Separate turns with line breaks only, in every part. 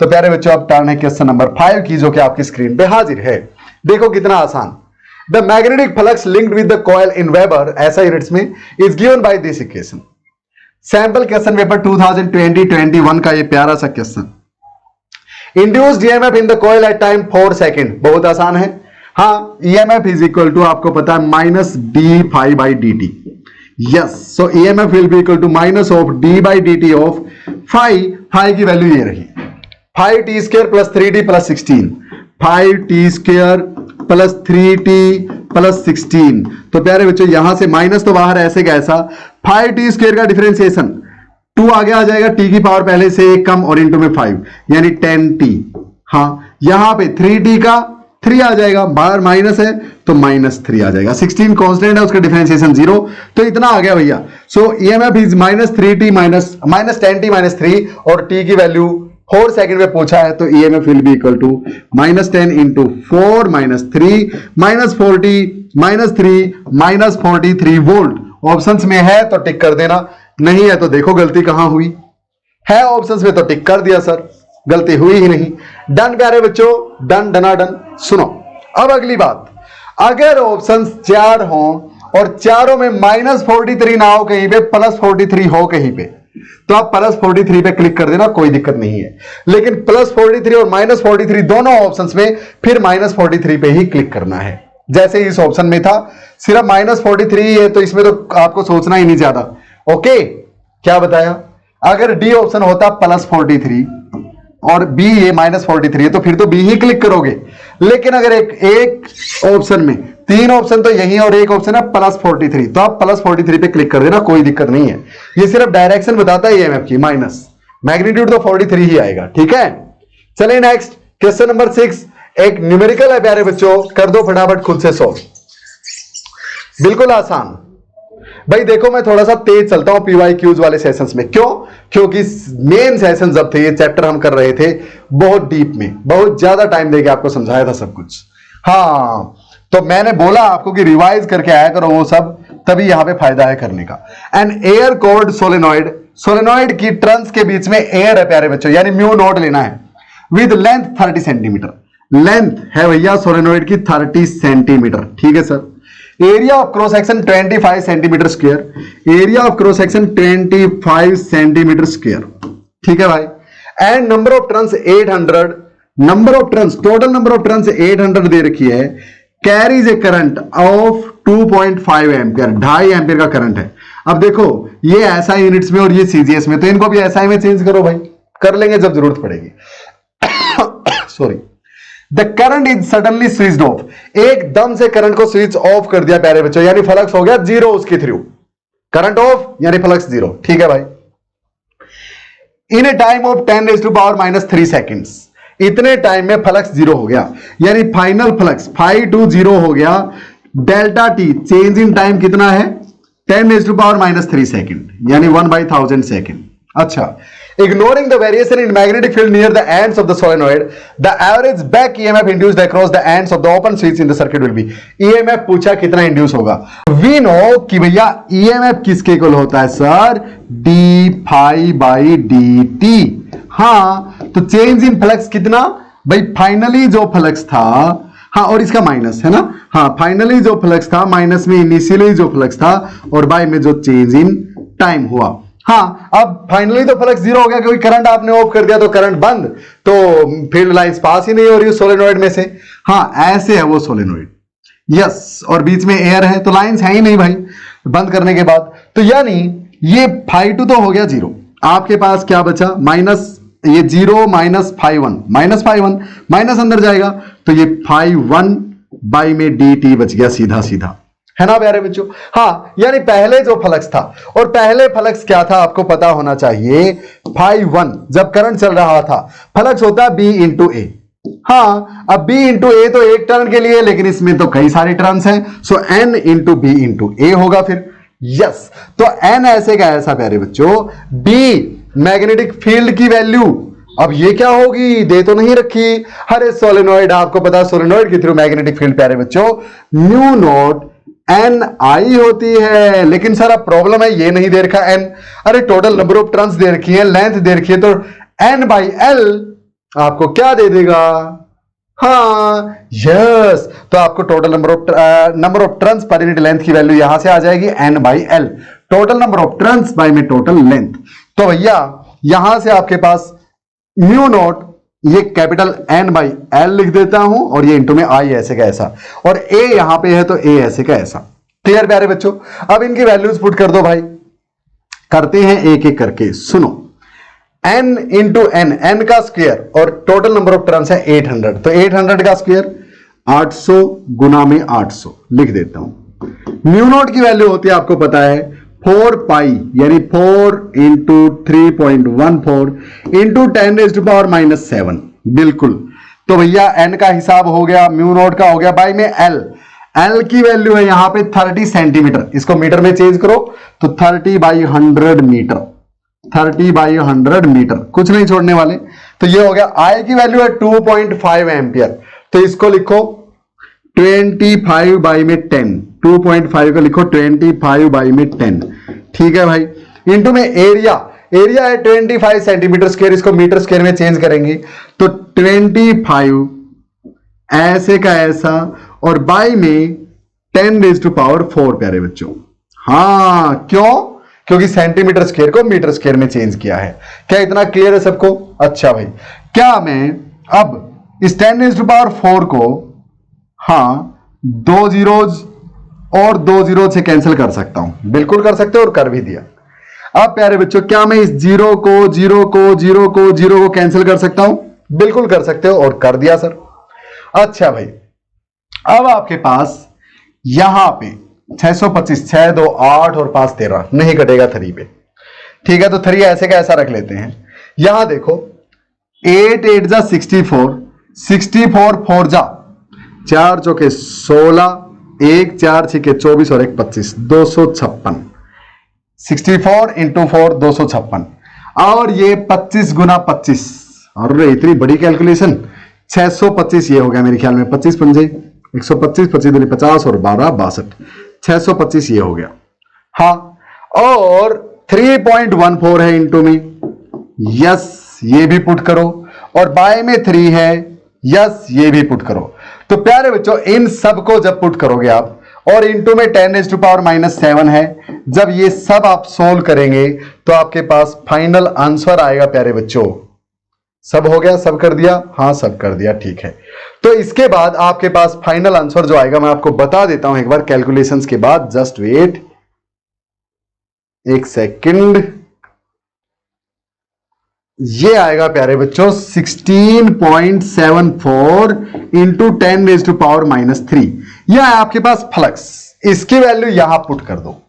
तो प्यारे बच्चों अब टर्न है क्वेश्चन नंबर 5 की, जो कि आपकी स्क्रीन पे हाजिर है। देखो कितना आसान। The magnetic flux linked with the coil in weber ऐसा यूनिट्स में is given by this equation. Sample question paper 2020-21 का ये प्यारा सा question. Induced EMF in the coil at time 4 second. बहुत आसान है। हाँ, ईएमएफ इज इक्वल टू आपको पता है minus d phi by d t. Yes, so EMF will be equal to minus of d by d t of phi. Phi की value ये रही 5t² plus 3t plus 16। 5t² plus 3t plus 16। तो प्यारे बच्चों यहां से minus तो बाहर ऐसे कैसा, 5t² का डिफरेंशिएशन 2 आगे आ जाएगा, t की पावर पहले से 1 कम और इंटू में 5 यानी 10t। हाँ, यहां पे 3t का 3 आ जाएगा, बाहर माइनस है तो माइनस 3 आ जाएगा। 16 कांस्टेंट है, उसका डिफरेंशिएशन 0, तो इतना आ गया भैया। So EMF is minus 3t minus 10t minus 3 और t की वैल्यू 4 सेकंड में पूछा है, तो EMF will be equal to minus 10 into 4 minus 3 minus 40 minus 3 minus 43 volt. Options में है तो टिक कर देना, नहीं है तो देखो गलती कहां हुई है। ऑप्शंस में तो टिक कर दिया सर, गलती हुई ही नहीं। डन प्यारे बच्चों, डन डना डन। सुनो अब अगली बात, अगर ऑप्शंस 4 हो और चारों में माइनस 43 ना हो कहीं पे, प्लस 43 हो कहीं पे, तो आप प्लस 43 पे क्लिक कर देना, कोई दिक्कत नहीं है। लेकिन प्लस 43 और माइनस 43 दोनों ऑप्शंस में फिर माइनस 43 पे ही क्लिक करना है। जैसे इस ऑप्शन में था सिर्फ माइनस 43 है, तो इसमें तो आपको सोचना ही नहीं ज्यादा। ओके, क्या बताया, अगर डी ऑप्शन होता प्लस 43 और बी ये माइनस 43 है, तो फिर तो बी ही क्लिक करोगे। लेकिन अगर एक ऑप्शन में 3 ऑप्शन तो यही और एक ऑप्शन है प्लस 43, तो आप प्लस 43 पे क्लिक कर देना, कोई दिक्कत नहीं है। ये सिर्फ डायरेक्शन बताता है ईएमएफ की, माइनस मैग्नीट्यूड तो 43 ही आएगा। ठीक है, चलिए नेक्स्ट क्वेश्चन नंबर 6। एक न्यूमेरिकल है प्यारे बच्चों, कर दो फटाफट खुद से सॉल्व, बिल्कुल आसान। भाई देखो मैं थोड़ा सा तेज चलता हूं पीवाईक्यूज वाले सेशंस में, क्यों? क्योंकि मेन सेशन जब थे, ये चैप्टर हम कर रहे थे बहुत डीप में, बहुत ज्यादा टाइम देके आपको समझाया था सब कुछ। हाँ, तो मैंने बोला आपको कि रिवाइज करके आया करो वो सब, तभी यहां पे फायदा है करने का। An air cored solenoid, solenoid की टर्न्स के बीच में एयर है प्यारे बच्चों, यानी म्यू नॉट लेना है, विद लेंथ 30 सेंटीमीटर। लेंथ है भैया सोलेनॉइड की 30 सेंटीमीटर। ठीक है sir. Area of cross section 25 centimetre square. Area of cross section 25 centimetre square. ठीक है भाई। And number of turns 800। Number of turns, total number of turns 800 दे रखी है। Carries A current of 2.5 ampere, 2.5 ampere का current है। अब देखो ये एसआई यूनिट्स में और ये सीजीएस में, तो इनको भी एसआई में चेंज करो भाई, कर लेंगे जब जरूरत पड़ेगी। Sorry. The current is suddenly switched off, एकदम से करंट को स्विच ऑफ कर दिया प्यारे बच्चों, यानी फ्लक्स हो गया 0 उसके थ्रू। करंट ऑफ यानी फ्लक्स 0। ठीक है भाई। इन ए टाइम ऑफ 10⁻³ सेकेंड्स, इतने टाइम में फ्लक्स 0 हो गया, यानी फाइनल फ्लक्स 520 हो गया। Delta T change in time कितना है? 10⁻³ सेकेंड, यानी 1/1000 सेकेंड। अच्छा, ignoring the variation in magnetic field near the ends of the solenoid, the average back EMF induced across the ends of the open switch in the circuit will be। EMF पूछा कितना induce होगा। We know कि भैया EMF किसके equal होता है sir? d∅/dt। हाँ, तो चेंज इन फ्लक्स कितना भाई? फाइनली जो फ्लक्स था, हाँ, और इसका माइनस है ना, हाँ, फाइनली जो फ्लक्स था माइनस में इनिशियली जो फ्लक्स था, और बाय में जो चेंज इन टाइम हुआ। हाँ, अब फाइनली तो फ्लक्स 0 हो गया क्योंकि करंट आपने ऑफ कर दिया, तो करंट बंद, तो फील्ड लाइंस पास ही नहीं हो रही सोलेनॉइड में से। हाँ, ऐसे है वो सोलेनॉइड। यस, और बीच में एयर है, तो लाइंस है ही नहीं भाई बंद करने के बाद। तो यानी ये φ2 तो हो गया 0, आपके पास क्या बचा? माइनस ये 0 माइनस φ1, माइनस φ1 माइनस अंदर जाएगा, तो ये φ1 बाई में dt बच गया सीधा सीधा, है ना प्यारे बच्चों। हाँ, यानी पहले जो फ्लक्स था, और पहले फ्लक्स क्या था आपको पता होना चाहिए, φ1 जब करंट चल रहा था फ्लक्स होता है b इंटू ए। हाँ, अब b इंटू ए तो एक टर्न के लिए, लेकिन इसमें तो कई सारे टर्न्स हैं, सो n इंटू b इंटू ए होगा फिर। यस, तो n ऐसे का ऐसा प्यारे बच्चों, b मैग्नेटिक फील्ड की वैल्यू, अब ये क्या होगी? दे तो नहीं रखी। अरे सोलेनॉइड, आपको पता है सोलेनॉइड के थ्रू मैग्नेटिक फील्ड प्यारे बच्चों म्यू नॉट एन आई होती है। लेकिन सर अब प्रॉब्लम है ये नहीं दे रखा एन, अरे टोटल नंबर ऑफ टर्न्स दे रखी है, लेंथ दे रखी है, तो n/l आपको क्या दे देगा? हाँ यस, तो आपको total number of turns per unit length की वैल्यू यहां से आ जाएगी n by L, total number of turns by में टोटल लेंथ। तो भैया यहां से आपके पास म्यू नॉट, ये कैपिटल N बाई एल लिख देता हूं और ये इंटू में आई ऐसे का ऐसा, और ए यहां पे है तो ए ऐसे का ऐसा। क्लियर प्यारे बच्चों? अब इनकी वैल्यूज पुट कर दो भाई, करते हैं एक एक करके। सुनो, n इंटू n का स्क्वायर और टोटल नंबर ऑफ टर्न्स है 800, तो 800 का स्क्वायर 800 गुना में 800 लिख देता हूं। म्यू नॉट की वैल्यू होती है आपको पता है 4 पाई, यानी 4 इंटू 3.14 इंटू 10⁻⁻7, बिल्कुल। तो भैया n का हिसाब हो गया, म्यू नॉट का हो गया, बाई में l की वैल्यू है यहां पे 30 सेंटीमीटर, इसको मीटर में चेंज करो तो 30/100 मीटर, 30/100 मीटर, कुछ नहीं छोड़ने वाले। तो ये हो गया। I की वैल्यू है 2.5 एम्पियर, तो इसको लिखो 25/10, 2.5 को लिखो 25/10, ठीक है भाई। इंटू में एरिया है 25 सेंटीमीटर स्क्वायर, इसको मीटर स्क्वायर में चेंज करेंगे तो 25 ऐसे का ऐसा, और बाई में 10⁴ प्यारे बच्चों। हाँ क्यों? क्योंकि सेंटीमीटर स्क्वायर को मीटर स्क्वायर में चेंज किया है। क्या इतना क्लियर है सबको? अच्छा भाई, क्या मैं अब इस 10⁴ को, हाँ, 2 जीरोज और 2 जीरो से कैंसिल कर सकता हूं? बिल्कुल कर सकते हो, और कर भी दिया। अब प्यारे बच्चों, क्या मैं इस जीरो को कैंसिल कर सकता हूं? बिल्कुल कर सकते हो, और कर दिया सर। अच्छा भाई, अब आपके पास यहां पे 625, 6 2 8 और 5 13, नहीं कटेगा 3 पे, ठीक है। तो 3 ऐसे का ऐसा रख लेते हैं। यहां देखो 8 8 जा 64, 64 4 जा 4 चौके 16, 1 4 6 24 और 1 25, 256। 64 इंटू 4 256, और ये 25 गुना 25, और इतनी बड़ी कैलकुलेशन, 625 ये हो गया मेरे ख्याल में, 25 पंजे 125, 25 दूनी 50 और 12 62, 625 ये हो गया। हाँ, और 3.14 है इंटू में, यस ये भी पुट करो, और बाय में 3 है, यस ये भी पुट करो। तो प्यारे बच्चों, इन सब को जब पुट करोगे आप, और इंटू में 10⁻⁻7 है, जब ये सब आप सोल्व करेंगे तो आपके पास फाइनल आंसर आएगा प्यारे बच्चों। सब हो गया? सब कर दिया? हाँ सब कर दिया, ठीक है। तो इसके बाद आपके पास फाइनल आंसर जो आएगा मैं आपको बता देता हूं एक बार कैलकुलेशंस के बाद, जस्ट वेट एक सेकंड। ये आएगा प्यारे बच्चों 16.74 इंटू 10⁻⁻3। यह है आपके पास फ्लक्स, इसकी वैल्यू यहां पुट कर दो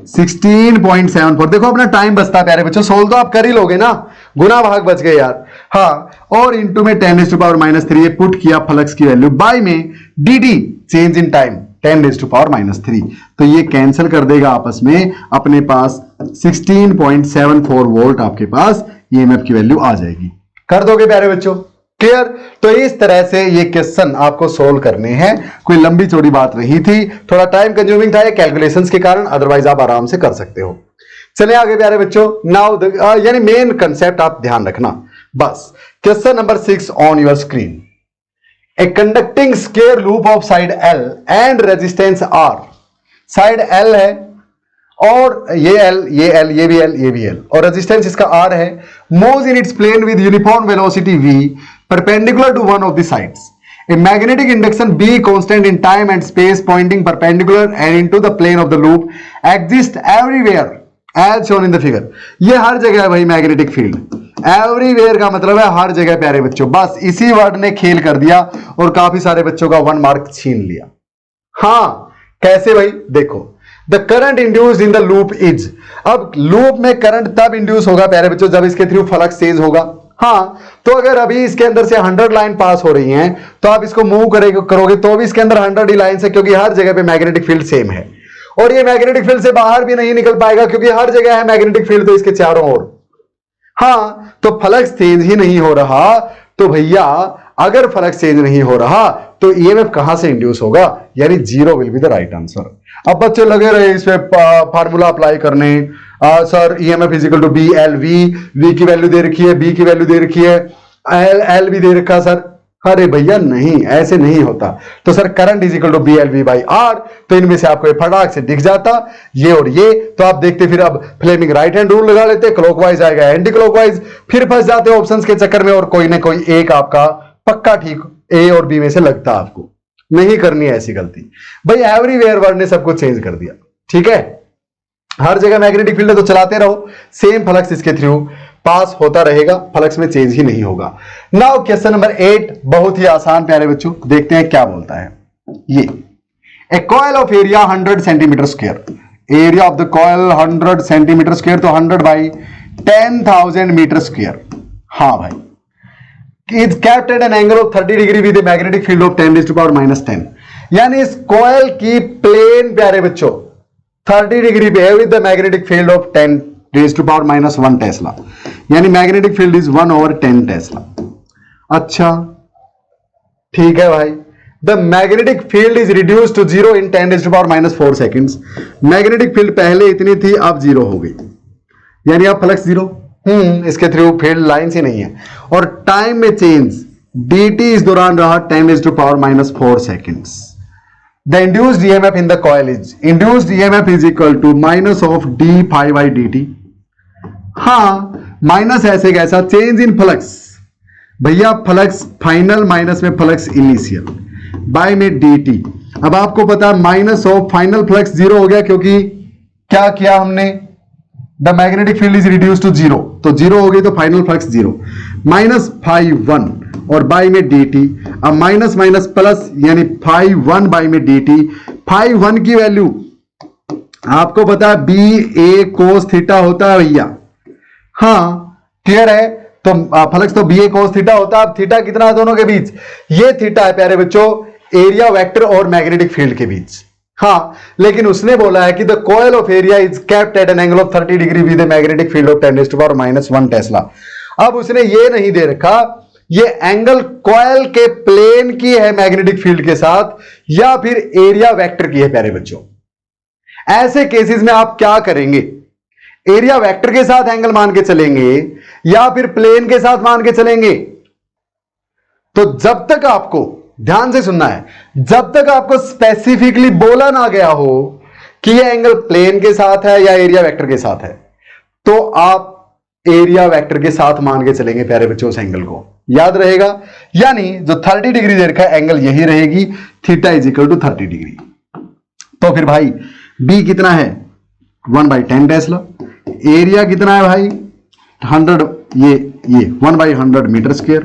16.74। देखो अपना टाइम बचता है प्यारे बच्चों, सोल्व तो आप कर ही लोगे ना, गुना भाग बच गए यार। हाँ, और इंटू में 10⁻⁻3 ये पुट किया फ्लक्स की वैल्यू, बाय में dt चेंज इन टाइम 10⁻⁻3, तो ये कैंसिल कर देगा आपस में, अपने पास 16.74 वोल्ट आपके पास ईएमएफ की वैल्यू आ जाएगी। कर दोगे प्यारे बच्चों? क्लियर? तो इस तरह से ये क्वेश्चन आपको सोल्व करने हैं। कोई लंबी चौड़ी बात नहीं थी, थोड़ा टाइम कंज्यूमिंग था ये कैलकुलेशंस के कारण, अदरवाइज आप आराम से कर सकते हो। चलिए आगे प्यारे बच्चों, नाउ यानी मेन कंसेप्ट आप ध्यान रखना बस। Question number 6 on your screen. A conducting square loop of side L and resistance R। Side L है और ये L, ये L, ये भी L, ये भी L, और रेजिस्टेंस इसका R है। Moves in its plane with uniform velocity V perpendicular to one of the sides. A magnetic induction B constant in time and space pointing perpendicular and into the plane of the loop exists everywhere as shown in the figure. ये हर जगह है भाई magnetic field. Everywhere का मतलब है हर जगह प्यारे बच्चों। बस इसी वर्ड ने खेल कर दिया और काफी सारे बच्चों का 1 मार्क छीन लिया। हाँ कैसे भाई? देखो, the current induced in the loop is, अब लूप में करंट तब इंड्यूस होगा प्यारे बच्चों जब इसके थ्रू फ्लक्स चेंज होगा। हाँ, तो अगर अभी इसके अंदर से 100 लाइन पास हो रही हैं तो आप इसको मूव करोगे तो भी इसके अंदर 100 ही लाइन है, क्योंकि हर जगह पे मैग्नेटिक फील्ड सेम है। और ये मैग्नेटिक फील्ड से बाहर भी नहीं निकल पाएगा क्योंकि हर जगह है मैग्नेटिक फील्ड, तो इसके चारों ओर। हाँ, तो फ्लक्स चेंज ही नहीं हो रहा, तो भैया अगर फ्लक्स चेंज नहीं हो रहा तो ईएमएफ कहां से इंड्यूस होगा? यानी 0 will be the right answer. अब बच्चे लगे रहे इस पे फार्मूला अप्लाई करने, sir EMF is equal to B L V, V की वैल्यू दे रखी है, बी की वैल्यू दे रखी है, एल एल भी दे रखा सर। अरे भैया नहीं, ऐसे नहीं होता। तो sir current is equal to B L V by R, तो इनमें से आपको ये फटाक से दिख जाता ये और ये। तो आप देखते फिर अब फ्लेमिंग राइट हैंड रूल लगा लेते, क्लॉकवाइज आएगा एंटी क्लॉकवाइज, फिर फंस जाते ऑप्शंस के चक्कर में और कोई ना कोई एक आपका पक्का ठीक ए और बी में से लगता। आपको नहीं करनी है ऐसी गलती भाई। एवरीवेयर वर्ड ने सब कुछ चेंज कर दिया, ठीक है। हर जगह मैग्नेटिक फील्ड है तो चलाते रहो, सेम फ्लक्स इसके थ्रू पास होता रहेगा, फ्लक्स में चेंज ही नहीं होगा। नाउ क्वेश्चन नंबर 8 बहुत ही आसान प्यारे बच्चों, देखते हैं क्या बोलता है ये। A coil of area 100 centimetre square, area of the coil 100 centimetre square, तो 100 बाई 10,000 मीटर स्क्वायर। हाँ भाई, is kept at an angle of 30 degree with magnetic field of 10⁻⁻10, यानी इस कॉइल की प्लेन प्यारे बच्चों 30 डिग्री पे है with the magnetic field of 10⁻⁻1 tesla, यानी मैग्नेटिक फील्ड इज 1/10 टेस्ला। अच्छा ठीक है भाई। The magnetic field is reduce to 0 in 10⁻⁻4 seconds. Magnetic field पहले इतनी थी, अब 0 हो गई, यानी अब फ्लक्स 0। इसके थ्रू फील्ड लाइन ही नहीं है। और टाइम में चेंज dt इस दौरान रहा 10⁻⁻4 seconds. The induced EMF in the coil is, induced EMF is equal to minus of d phi by dt। हाँ, माइनस ऐसे कैसा, चेंज इन फ्लक्स भैया, फ्लक्स फाइनल माइनस में फ्लक्स इनिशियल बाय में dt। अब आपको पता है माइनस ऑफ फाइनल फ्लक्स 0 हो गया, क्योंकि क्या किया हमने, the magnetic field is reduce to 0, तो 0 हो गई तो फाइनल फ्लक्स 0, माइनस फाई 1 और बाई में dt। अब माइनस माइनस प्लस, यानी फाई 1 बाई में dt। फाई 1 की वैल्यू आपको पता है बी ए कोस थीटा होता है भैया। हाँ क्लियर है, तो फ्लक्स तो बी ए कोस थीटा होता है। अब थीटा कितना है दोनों के बीच, ये थीटा है प्यारे बच्चों एरिया वेक्टर और मैग्नेटिक फील्ड के बीच। हाँ, लेकिन उसने बोला है कि the coil of area is kept at an angle of 30 degree with magnetic field of 10⁻⁻1 Tesla. अब उसने ये नहीं दे रखा ये एंगल कॉइल के प्लेन की है मैग्नेटिक फील्ड के साथ या फिर एरिया वेक्टर की है प्यारे बच्चों। ऐसे केसेस में आप क्या करेंगे, एरिया वेक्टर के साथ एंगल मान के चलेंगे या फिर प्लेन के साथ मान के चलेंगे। तो जब तक आपको ध्यान से सुनना है, जब तक आपको स्पेसिफिकली बोला ना गया हो कि यह एंगल प्लेन के साथ है या एरिया वेक्टर के साथ है, तो आप एरिया वेक्टर के साथ मान के चलेंगे प्यारे बच्चों। उस एंगल को याद रहेगा, यानी जो 30 डिग्री दे रखा है एंगल यही रहेगी, theta is equal to 30 degree. तो फिर भाई बी कितना है 1/10 टेस्ला, एरिया कितना है भाई 100, ये 1/100 metre square.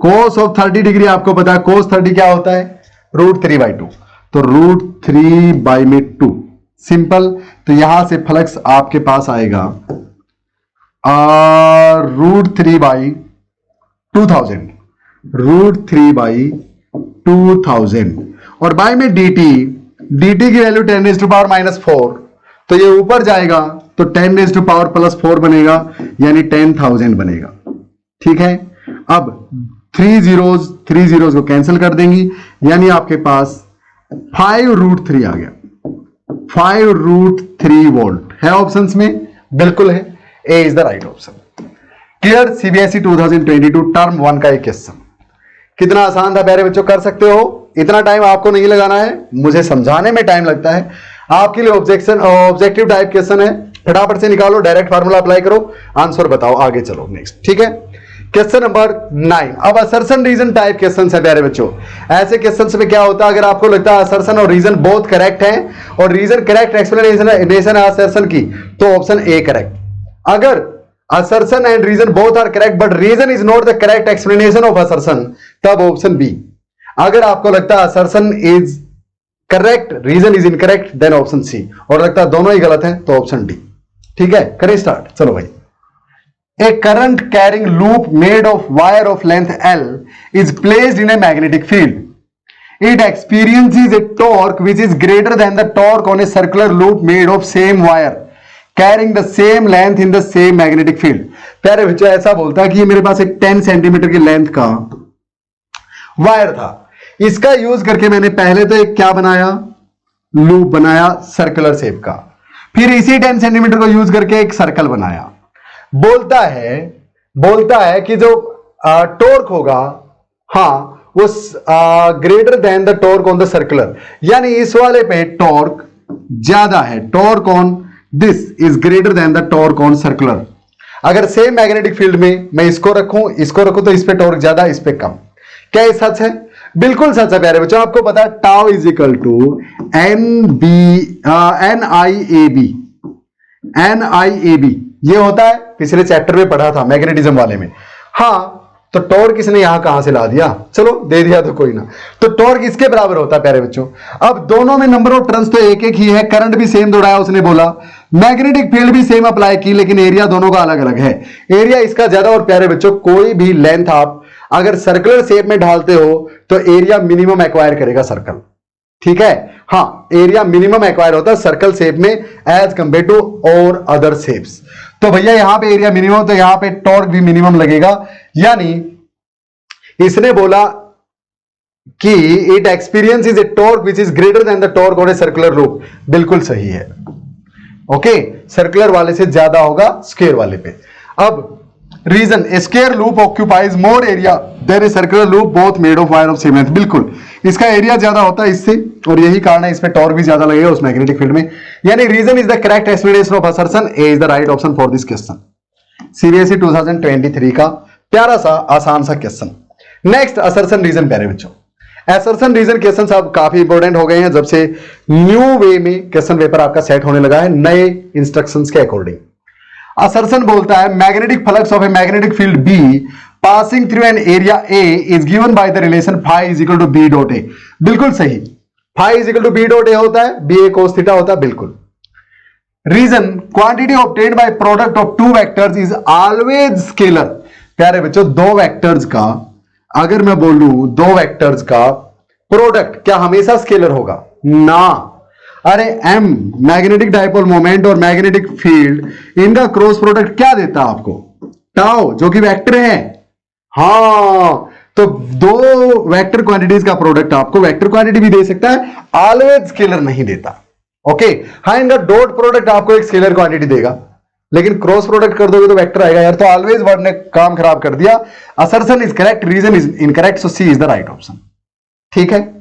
Cos of 30 degree आपको पता है, कोस 30 क्या होता है √3/2, तो √3/2 सिंपल। तो यहां से फ्लक्स आपके पास आएगा √3/2000, √3/2000 और बाय में dt की वैल्यू 10⁻⁻4, तो ये ऊपर जाएगा तो 10⁻⁻4 बनेगा, यानी 10,000 बनेगा। ठीक है, अब 3 zeros को कैंसिल कर देंगी, यानी आपके पास 5√3 आ गया, 5√3 वोल्ट है ऑप्शंस में, बिल्कुल है, A is the right option. Clear, CBSE 2022 term 1 का एक क्वेश्चन कितना आसान था प्यारे बच्चों, कर सकते हो। इतना टाइम आपको नहीं लगाना है, मुझे समझाने में टाइम लगता है, आपके लिए ऑब्जेक्टिव टाइप क्वेश्चन है, फटाफट से निकालो, डायरेक्ट फार्मूला अप्लाई करो, आंसर बताओ, आगे चलो नेक्स्ट। ठीक है, क्वेश्चन नंबर 9 अब असर्शन रीजन टाइप क्वेश्चन है प्यारे बच्चों। ऐसे क्वेश्चन में क्या होता है, अगर आपको लगता है असर्शन और रीजन बोथ करेक्ट हैं और रीजन करेक्ट एक्सप्लेनेशन है असर्शन की, तो ऑप्शन ए करेक्ट। अगर assertion and reason both are correct but reason is not the correct explanation of assertion, तब ऑप्शन बी। अगर आपको लगता है assertion is correct reason is incorrect then option C, और लगता है दोनों ही गलत है तो ऑप्शन डी। ठीक है, करें स्टार्ट, चलो भाई। A current carrying loop made of wire of length L is placed in a magnetic field. It experiences a torque which is greater than the torque on a circular loop made of same wire carrying the same length in the same magnetic field। प्यारे बच्चों ऐसा बोलता है कि ये मेरे पास एक 10 centimetre की लेंथ का वायर था, इसका यूज करके मैंने पहले तो एक क्या बनाया, लूप बनाया सर्कुलर शेप का, फिर इसी 10 सेंटीमीटर को यूज करके एक सर्कल बनाया। बोलता है कि जो टॉर्क होगा, हाँ, वो greater than the torque on the circular, यानी इस वाले पे टॉर्क ज्यादा है, torque on this is greater than the torque on circular. अगर सेम मैग्नेटिक फील्ड में मैं इसको रखूं तो इस पे टॉर्क ज्यादा, इस पे कम। क्या ये सच है? बिल्कुल सच है प्यारे बच्चों। आपको पता है tau is equal to NIAB ये होता है, पिछले चैप्टर में पढ़ा था मैग्नेटिज्म वाले में। हाँ, तो टॉर्क इसने यहां कहां से ला दिया, चलो दे दिया तो कोई ना, तो टॉर्क इसके बराबर होता है प्यारे बच्चों। अब दोनों में नंबर ऑफ टर्न्स तो एक एक ही है, करंट भी सेम दौड़ाया उसने बोला, मैग्नेटिक फील्ड भी सेम अप्लाई की, लेकिन एरिया दोनों का अलग अलग है। एरिया इसका ज्यादा, और प्यारे बच्चों कोई भी लेंथ आप अगर सर्कुलर शेप में ढालते हो तो एरिया मिनिमम एक्वायर करेगा सर्कल, ठीक है। हाँ, एरिया मिनिमम एक्वायर होता है सर्कल शेप में एज कंपेयर टू और अदर शेप्स। तो भैया यहां पे एरिया मिनिमम, तो यहां पे टॉर्क भी मिनिमम लगेगा, यानी इसने बोला कि it experience is a torque which is greater than the torque on A circular loop. बिल्कुल सही है, ओके, सर्कुलर वाले से ज्यादा होगा स्क्वायर वाले पे। अब reason, square loop occupies more area than a circular loop both made of wire of same length. बिल्कुल, इसका एरिया ज्यादा होता है इससे, और यही कारण है इसमें टॉर्क भी ज्यादा लगेगा उस मैग्नेटिक फील्ड में। यानी reason is the correct explanation of assertion, A is the right option for this question. CBSE 2023 का प्यारा सा आसान सा क्वेश्चन। नेक्स्ट, असर्शन रीजन प्यारे बच्चों। असर्शन रीजन क्वेश्चन अब काफी इंपॉर्टेंट हो गए हैं जब से न्यू वे में क्वेश्चन पेपर आपका सेट होने लगा है नए इंस्ट्रक्शंस के अकॉर्डिंग। असर्शन बोलता है magnetic flux of a magnetic field B passing through an area A is given by the relation phi is equal to B dot A। बिल्कुल सही, phi is equal to B dot A होता है, BA cos theta होता है, बिल्कुल। Reason, quantity obtained by product of two vectors is always scalar. प्यारे बच्चों, दो वेक्टर्स का, अगर मैं बोलूं दो वेक्टर्स का प्रोडक्ट क्या हमेशा स्केलर होगा? ना। अरे M मैग्नेटिक डाइपोल मोमेंट और मैग्नेटिक फील्ड, इनका क्रॉस प्रोडक्ट क्या देता है आपको? टाउ, जो कि वेक्टर है। हाँ, तो दो वेक्टर क्वांटिटीज का प्रोडक्ट आपको वेक्टर क्वांटिटी भी दे सकता है, ऑलवेज स्केलर नहीं देता, ओके। हाँ, इनका डॉट प्रोडक्ट आपको एक स्केलर क्वांटिटी देगा, लेकिन क्रॉस प्रोडक्ट कर दोगे तो वेक्टर आएगा यार। तो ऑलवेज वर्ड ने काम खराब कर दिया। Assertion is correct, reason is incorrect, so C is the right option, ठीक है।